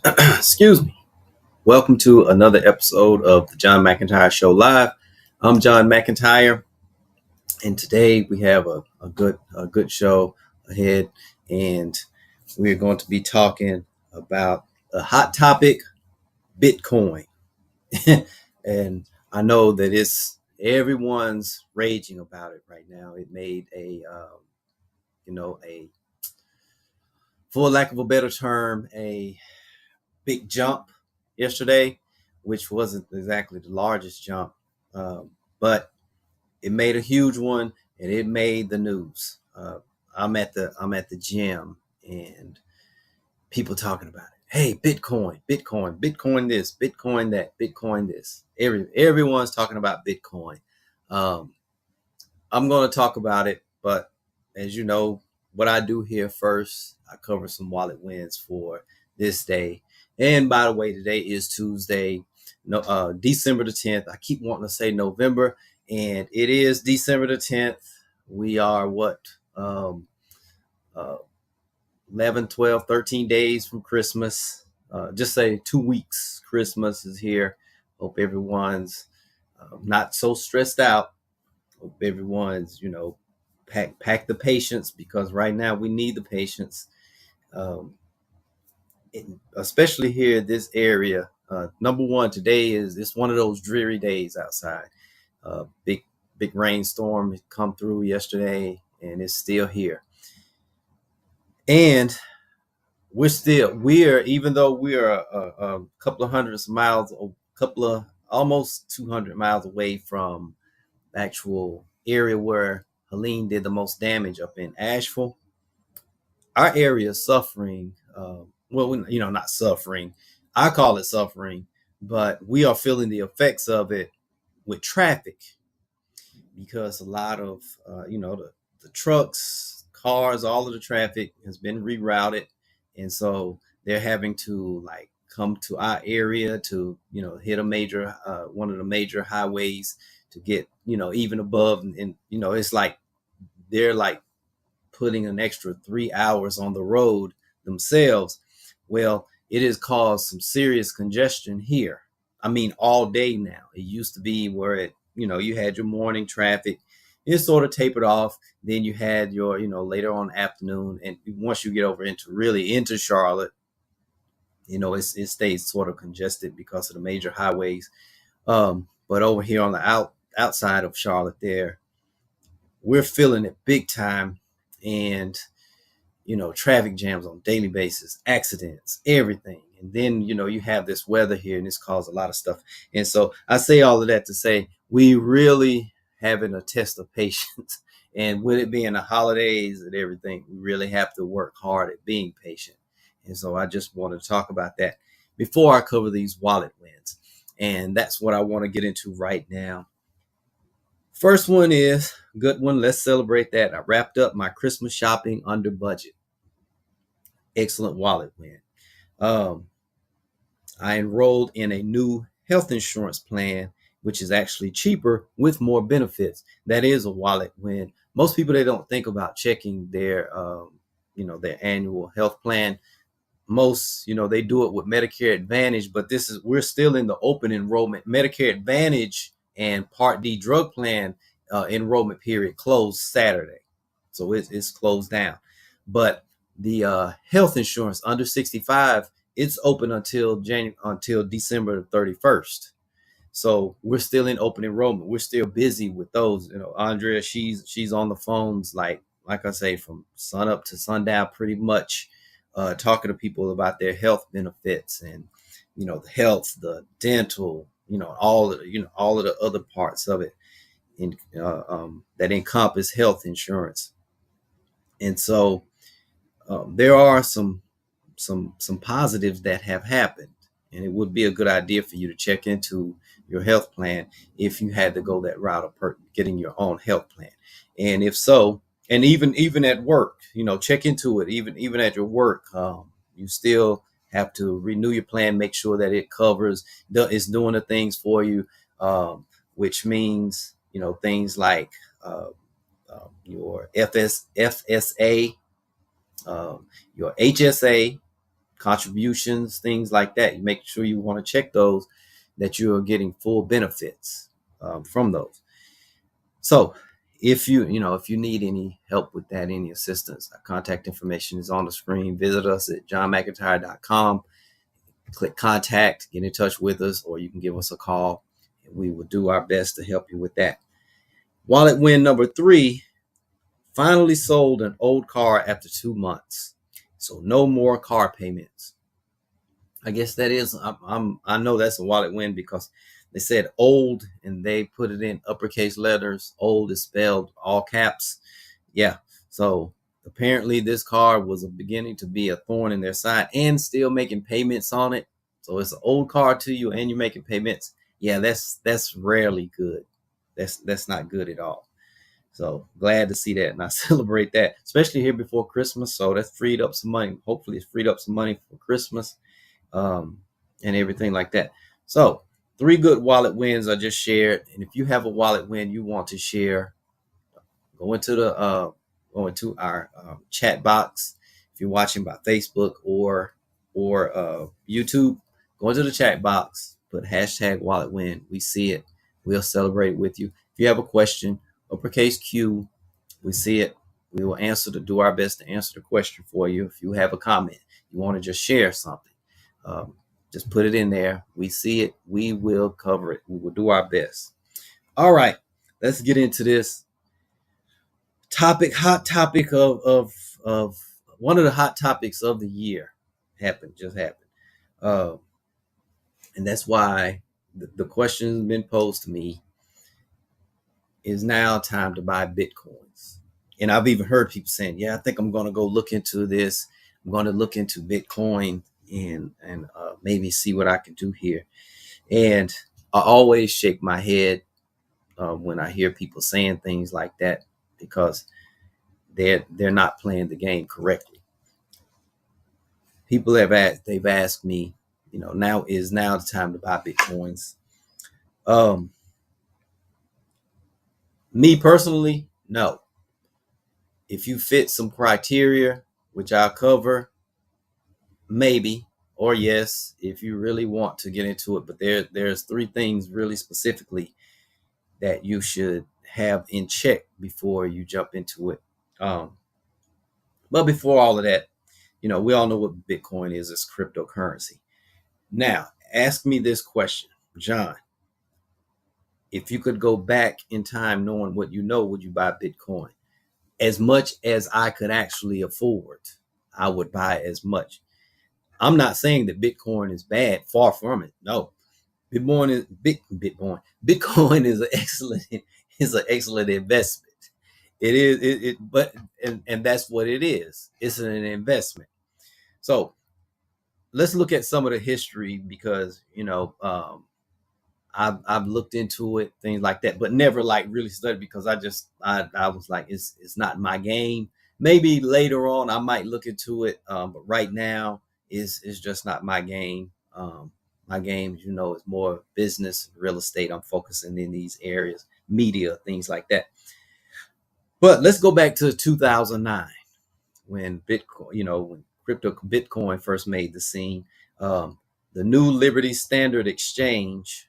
Excuse me. Welcome to another episode of the John McEntyre Show Live. I'm John McEntyre, and today we have a good show ahead, and we're going to be talking about a hot topic, Bitcoin. And I know that it's everyone's raging about it right now. It made a for lack of a better term, a big jump yesterday, which wasn't exactly the largest jump, but it made a huge one, and it made the news. I'm at the gym, and people talking about it. Hey, Bitcoin, Bitcoin, Bitcoin this, Bitcoin that, Bitcoin this. Everyone's talking about Bitcoin. Um, I'm going to talk about it, but as you know, what I do here first, I cover some wallet wins for this day. And by the way, today is Tuesday, no, December the 10th. I keep wanting to say November, and it is December the 10th. We are uh, 11, 12, 13 days from Christmas. Just say 2 weeks. Christmas is here. Hope everyone's not so stressed out. Hope everyone's, pack the patience, because right now we need the patience, um, especially here in this area. Number one, today it's one of those dreary days outside. Big rainstorm come through yesterday, and it's still here. And we're even though we are a couple of hundreds of miles, a couple of almost 200 miles away from the actual area where Helene did the most damage up in Asheville. Our area is suffering. Not suffering. I call it suffering, but we are feeling the effects of it with traffic, because a lot of the trucks, cars, all of the traffic has been rerouted, and so they're having to like come to our area to hit a major one of the major highways to get even above, and it's like they're like putting an extra 3 hours on the road themselves. Well, it has caused some serious congestion here. I mean, all day now. It used to be where you had your morning traffic. It sort of tapered off. Then you had your, later on afternoon. And once you get over into Charlotte, it stays sort of congested because of the major highways. But over here on the outside of Charlotte there, we're feeling it big time. And traffic jams on a daily basis, accidents, everything. And then you have this weather here, and it's caused a lot of stuff. And so I say all of that to say we really having a test of patience. And with it being the holidays and everything, we really have to work hard at being patient. And so I just want to talk about that before I cover these wallet wins. And that's what I want to get into right now. First one is a good one. Let's celebrate that. I wrapped up my Christmas shopping under budget. Excellent wallet win. Um, I enrolled in a new health insurance plan, which is actually cheaper with more benefits. That is a wallet win. Most people, they don't think about checking their annual health plan. Most, they do it with Medicare Advantage, but we're still in the open enrollment. Medicare Advantage and Part D drug plan enrollment period closed Saturday, so it's closed down. But the health insurance under 65, it's open until December the 31st. So we're still in open enrollment. We're still busy with those. Andrea, she's on the phones like I say, from sun up to sundown, pretty much, talking to people about their health benefits and the health, the dental, all of the other parts of it that encompass health insurance. And so there are some positives that have happened, and it would be a good idea for you to check into your health plan if you had to go that route of getting your own health plan. And if so, and even at work, check into it. Even at your work, you still have to renew your plan, make sure that it covers, it's doing the things for you, which means things like your FSA, your HSA, contributions, things like that. You make sure you want to check those, that you are getting full benefits from those. So if you need any help with that, any assistance, our contact information is on the screen. Visit us at johnmcentire.com. Click contact, get in touch with us, or you can give us a call, and we will do our best to help you with that. Wallet win number 3: finally sold an old car after 2 months. So no more car payments. I guess that is, I know that's a wallet win because they said old and they put it in uppercase letters. Old is spelled all caps. Yeah. So apparently this car was beginning to be a thorn in their side and still making payments on it. So it's an old car to you and you're making payments. Yeah, that's rarely good. That's not good at all. So glad to see that, and I celebrate that, especially here before Christmas. So that's freed up some money. Hopefully, it's freed up some money for Christmas, and everything like that. So 3 good wallet wins I just shared, and if you have a wallet win you want to share, go into our chat box. If you're watching by Facebook or YouTube, go into the chat box, put hashtag wallet win. We see it. We'll celebrate with you. If you have a question, uppercase Q, we see it. We will do our best to answer the question for you. If you have a comment, you want to just share something, just put it in there. We see it. We will cover it. We will do our best. All right, let's get into this hot topic of one of the hot topics of the year. Just happened. And that's why the question has been posed to me: is now time to buy Bitcoins? And I've even heard people saying, yeah, I think I'm going to go look into this. I'm going to look into Bitcoin and maybe see what I can do here. And I always shake my head when I hear people saying things like that, because they're not playing the game correctly. People they've asked me, now the time to buy Bitcoins. Me personally, no. If you fit some criteria, which I'll cover, maybe, or yes, if you really want to get into it. But there's 3 things really specifically that you should have in check before you jump into it. But before all of that, we all know what Bitcoin is. It's cryptocurrency. Now, ask me this question, John. If you could go back in time knowing what you know, would you buy Bitcoin? As much as I could actually afford, I would buy as much. I'm not saying that Bitcoin is bad. Far from it. No. Bitcoin is an excellent investment. It is but that's what it is. It's an investment. So let's look at some of the history, because I've looked into it, things like that, but never like really studied, because I was like, it's not my game. Maybe later on I might look into it, but right now it's just not my game. My game, is more business, real estate. I'm focusing in these areas, media, things like that. But let's go back to 2009 when Bitcoin, when Bitcoin first made the scene. The new Liberty Standard Exchange,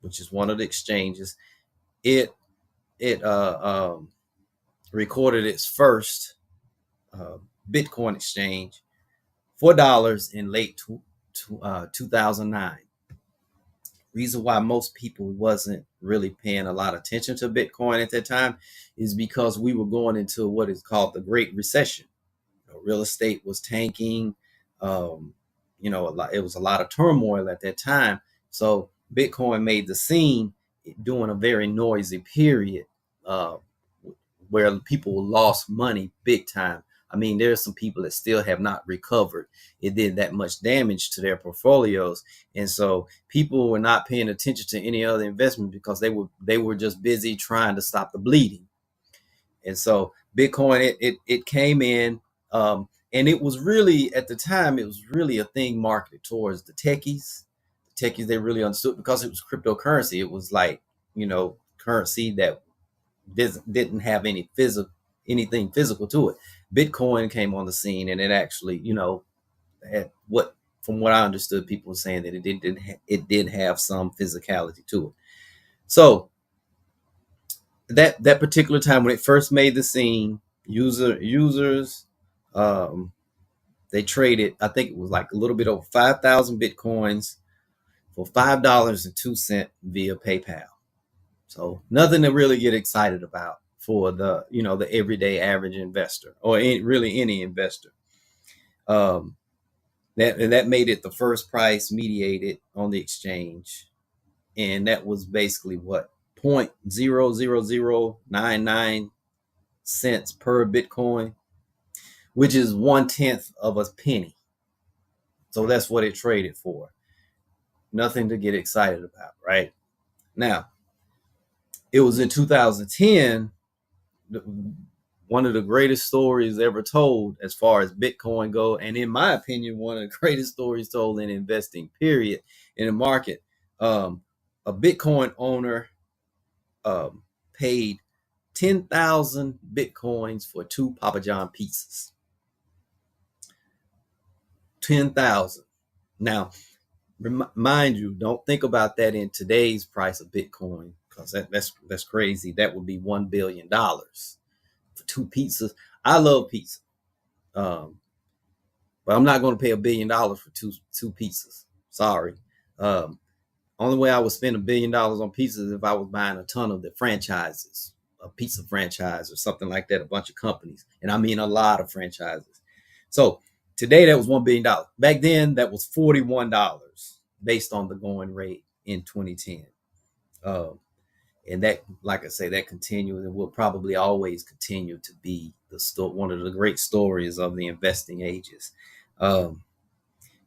which is one of the exchanges, it recorded its first Bitcoin exchange $4 in late 2009. Reason why most people wasn't really paying a lot of attention to Bitcoin at that time is because we were going into what is called the Great Recession. Real estate was tanking. It was a lot of turmoil at that time. So Bitcoin made the scene during a very noisy period, where people lost money big time. I mean, there's some people that still have not recovered. It did that much damage to their portfolios. And so people were not paying attention to any other investment because they were just busy trying to stop the bleeding. And so Bitcoin, it came in, and it was really, at the time, it was really a thing marketed towards the techies. The techies, they really understood, because it was cryptocurrency. It was like, currency that didn't have anything physical to it. Bitcoin came on the scene, and it actually, had what, from what I understood, people were saying that it did have some physicality to it. So that particular time when it first made the scene, users, um, they traded, I think it was like a little bit over 5,000 bitcoins for $5.02 via PayPal. So nothing to really get excited about for the everyday average investor, or really any investor. Um, that made it the first price mediated on the exchange, and that was basically what, 0.00099 cents per Bitcoin, which is 1/10 of a penny. So that's what it traded for. Nothing to get excited about, right? Now, it was in 2010, one of the greatest stories ever told as far as Bitcoin go, and in my opinion, one of the greatest stories told in investing, period, in the market. A Bitcoin owner paid 10,000 Bitcoins for 2 Papa John pizzas. 10,000. Now, mind you, don't think about that in today's price of Bitcoin, because that's crazy. That would be $1 billion for 2 pizzas. I love pizza, um, but I'm not going to pay $1 billion for two pizzas. Sorry. Um, Only way I would spend $1 billion on pizzas if I was buying a ton of the franchises, a pizza franchise or something like that, a bunch of companies, and I mean a lot of franchises. So today that was $1 billion. Back then that was $41 based on the going rate in 2010. Um, and that, like I say, that continues and will probably always continue to be one of the great stories of the investing ages. Um,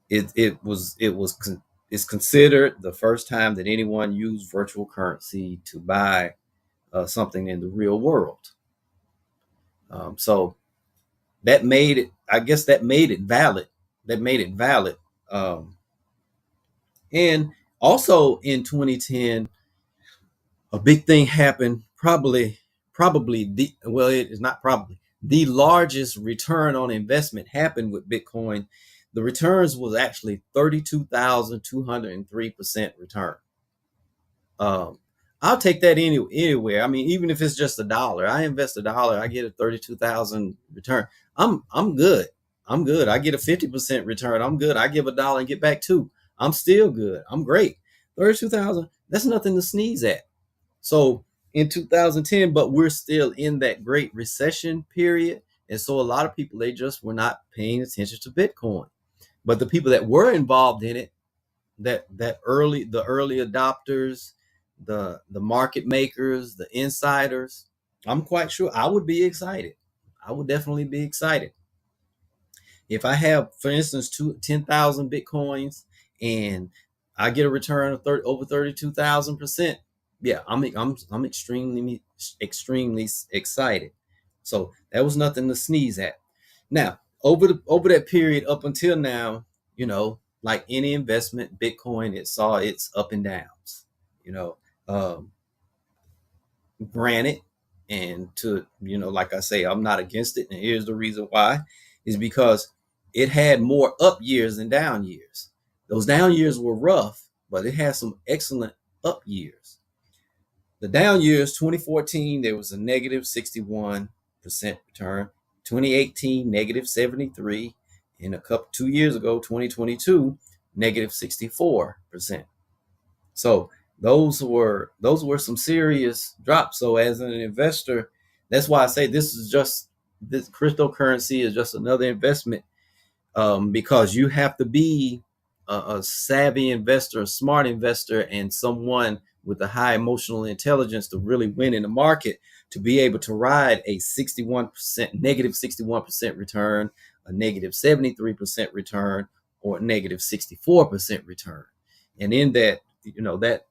it's considered the first time that anyone used virtual currency to buy something in the real world. So that made it, I guess, that made it valid. That made it valid. Um, and also in 2010, a big thing happened. Probably it is not probably the largest return on investment happened with Bitcoin. The returns was actually 32,203% return. Um, I'll take that anywhere. I mean, even if it's just $1, I invest $1, I get a 32,000 return. I'm good. I'm good. I get a 50% return. I'm good. I give $1 and get back 2. I'm still good. I'm great. 32,000. That's nothing to sneeze at. So in 2010, but we're still in that great recession period, and so a lot of people, they just were not paying attention to Bitcoin. But the people that were involved in it, the early adopters, the market makers, the insiders, I'm quite sure I would be excited. I would definitely be excited if I have, for instance, 10,000 Bitcoins and I get a return of over 32,000%. Yeah, I'm extremely excited. So that was nothing to sneeze at. Now, over that period up until now, like any investment, Bitcoin, it saw its up and downs. You know, um, Granted, and like I say, I'm not against it, and here's the reason why: is because it had more up years than down years. Those down years were rough, but it had some excellent up years. The down years, 2014, there was a negative 61% return. 2018, negative 73, and 2 years ago, 2022, negative 64%. So those were some serious drops. So as an investor, that's why I say this cryptocurrency is just another investment, because you have to be a savvy investor, a smart investor, and someone with a high emotional intelligence to really win in the market, to be able to ride a 61% return, a negative 73% return, or a negative 64% return. And in that, that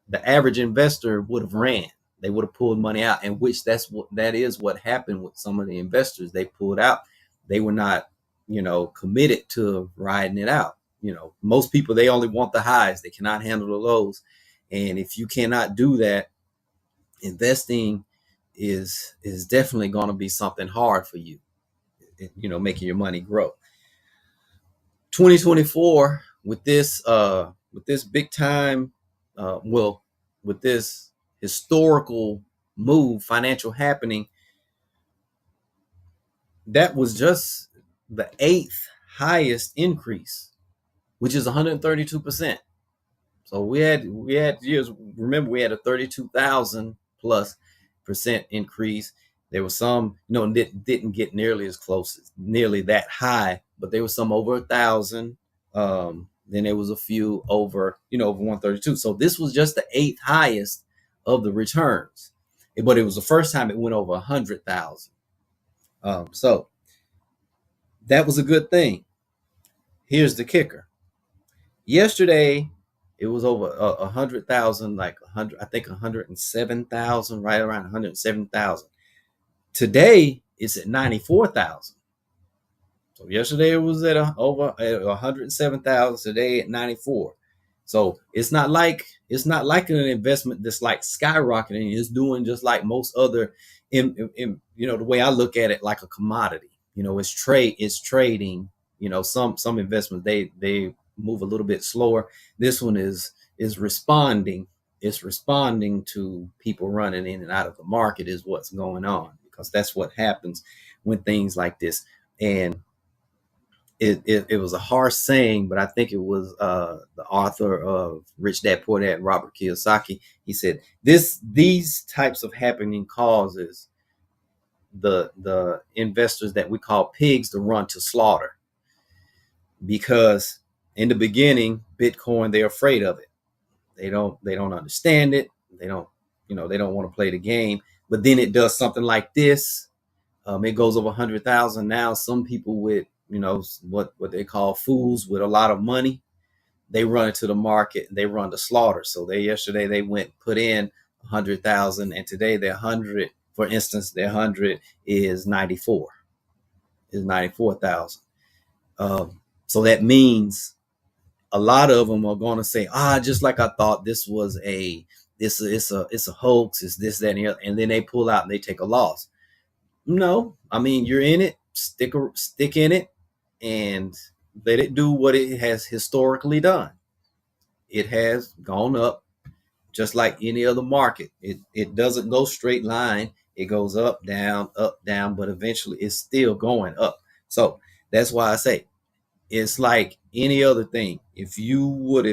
the average investor would have ran. They would have pulled money out, and that is what happened with some of the investors. They pulled out. They were not, committed to riding it out. Most people, they only want the highs. They cannot handle the lows. And if you cannot do that, investing is definitely going to be something hard for you, making your money grow. 2024 with this big time, with this historical move, financial happening, that was just the eighth highest increase, which is 132%. So we had years. Remember, we had a 32,000 plus percent increase. There was some, that didn't get nearly as close, nearly that high, but there was some over 1,000. Then there was a few over, over 132. So this was just the eighth highest of the returns, but it was the first time it went over 100,000. So that was a good thing. Here's the kicker. Yesterday, it was over 100,000, like 100, I think 107,000, right around 107,000. Today, it's at 94,000. So yesterday it was at over 107,000. Today at 94. So it's not like an investment that's like skyrocketing. It's doing just like most other, the way I look at it, like a commodity. It's trading. Some investments they move a little bit slower. This one is responding. It's responding to people running in and out of the market is what's going on, because that's what happens when things like this. And it was a harsh saying, but I think it was the author of Rich Dad Poor Dad, Robert Kiyosaki. He said these types of happening causes the investors that we call pigs to run to slaughter, because in the beginning, Bitcoin, they're afraid of it. They don't understand it. They don't want to play the game. But then it does something like this. It goes over 100,000. Now some people with what they call fools with a lot of money, they run into the market and they run to slaughter. So yesterday they put in 100,000, and today their 100, for instance, their 100 is 94,000. So that means a lot of them are going to say, just like I thought, this was it's a hoax, it's this, that, and the other, and then they pull out and they take a loss. No, I mean, you're in it, stick in it, and let it do what it has historically done. It has gone up just like any other market. It doesn't go straight line. It goes up, down, but eventually it's still going up. So that's why I say it's like any other thing. If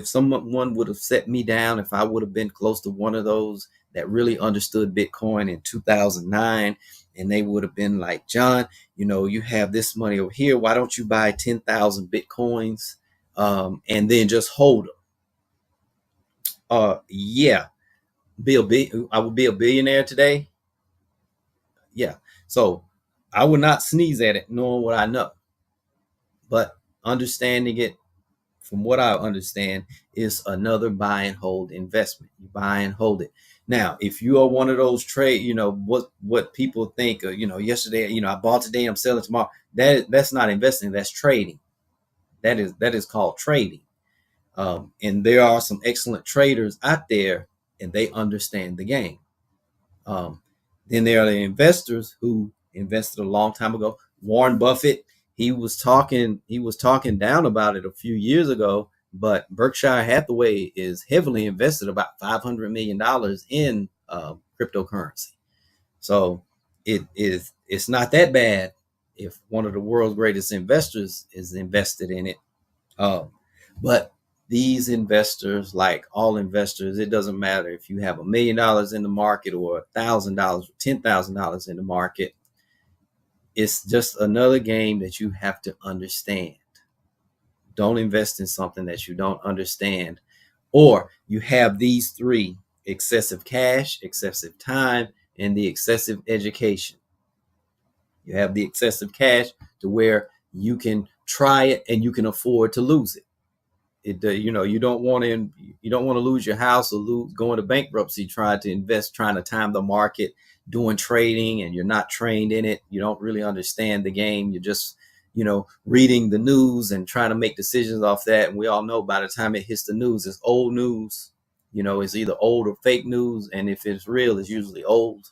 someone would have set me down, if I would have been close to one of those that really understood Bitcoin in 2009, and they would have been like, John, you have this money over here. Why don't you buy 10,000 Bitcoins and then just hold them? Yeah, I would be a billionaire today. Yeah. So I would not sneeze at it knowing what I know. But understanding it, from what I understand, is another buy and hold investment. You buy and hold it. Now, if you are one of those trade, what people think, yesterday, I bought today, I'm selling tomorrow. That's not investing. That's trading. That is called trading. And there are some excellent traders out there, and they understand the game. Then there are the investors who invested a long time ago. Warren Buffett, he was talking down about it a few years ago, but Berkshire Hathaway is heavily invested, about $500 million in cryptocurrency. So it's not that bad if one of the world's greatest investors is invested in it. But these investors, like all investors, it doesn't matter if you have $1 million in the market or $1,000, $10,000 in the market. It's just another game that you have to understand. Don't invest in something that you don't understand. Or you have these three: excessive cash, excessive time, and the excessive education. You have the excessive cash to where you can try it and you can afford to lose it. You don't want to lose your house or go into bankruptcy trying to time the market, doing trading, and you're not trained in it. You don't really understand the game. You're just reading the news and trying to make decisions off that. And we all know by the time it hits the news, it's old news. It's either old or fake news, and if it's real, it's usually old.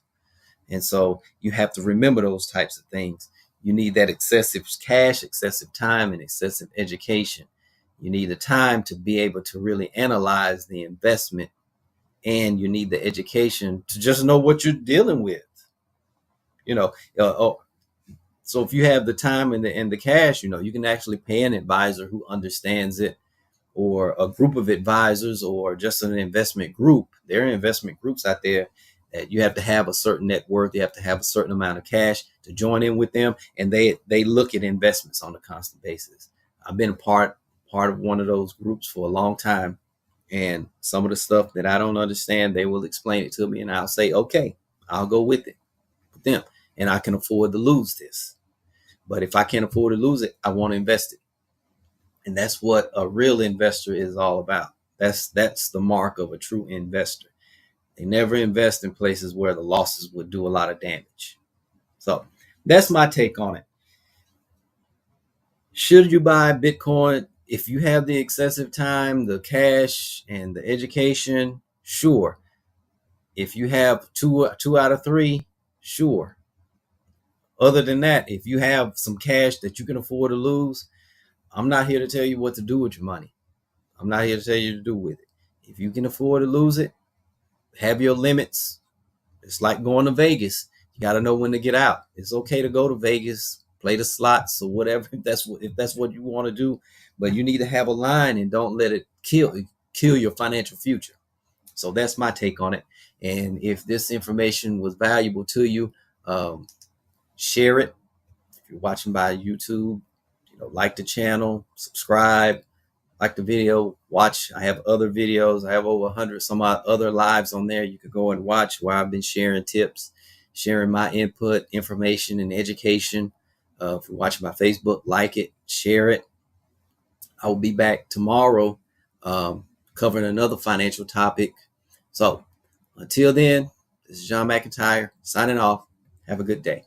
And so you have to remember those types of things. You need that excessive cash, excessive time, and excessive education. You need the time to be able to really analyze the investment, and you need the education to just know what you're dealing with. You know, so if you have the time and the cash, you can actually pay an advisor who understands it, or a group of advisors, or just an investment group. There are investment groups out there that you have to have a certain net worth, you have to have a certain amount of cash to join in with them, and they look at investments on a constant basis. I've been a part of one of those groups for a long time, and some of the stuff that I don't understand, they will explain it to me, and I'll say, okay, I'll go with them, and I can afford to lose this. But if I can't afford to lose it, I want to invest it. And that's what a real investor is all about. That's the mark of a true investor. They never invest in places where the losses would do a lot of damage. So that's my take on it. Should you buy Bitcoin if you have the excessive time, the cash, and the education? Sure. If you have two out of three, sure. Other than that, if you have some cash that you can afford to lose, I'm not here to tell you what to do with your money. I'm not here to tell you to do with it. If you can afford to lose it, have your limits. It's like going to Vegas. You got to know when to get out. It's okay to go to Vegas, play the slots or whatever, if that's what you want to do, but you need to have a line and don't let it kill your financial future. So that's my take on it. And if this information was valuable to you, share it. If you're watching by YouTube, like the channel, subscribe, like the video, watch. I have other videos. I have over 100 some odd other lives on there you could go and watch, where I've been sharing tips, sharing my input, information, and education. If you're watching my Facebook, like it, share it. I will be back tomorrow covering another financial topic. So until then, this is John McEntyre signing off. Have a good day.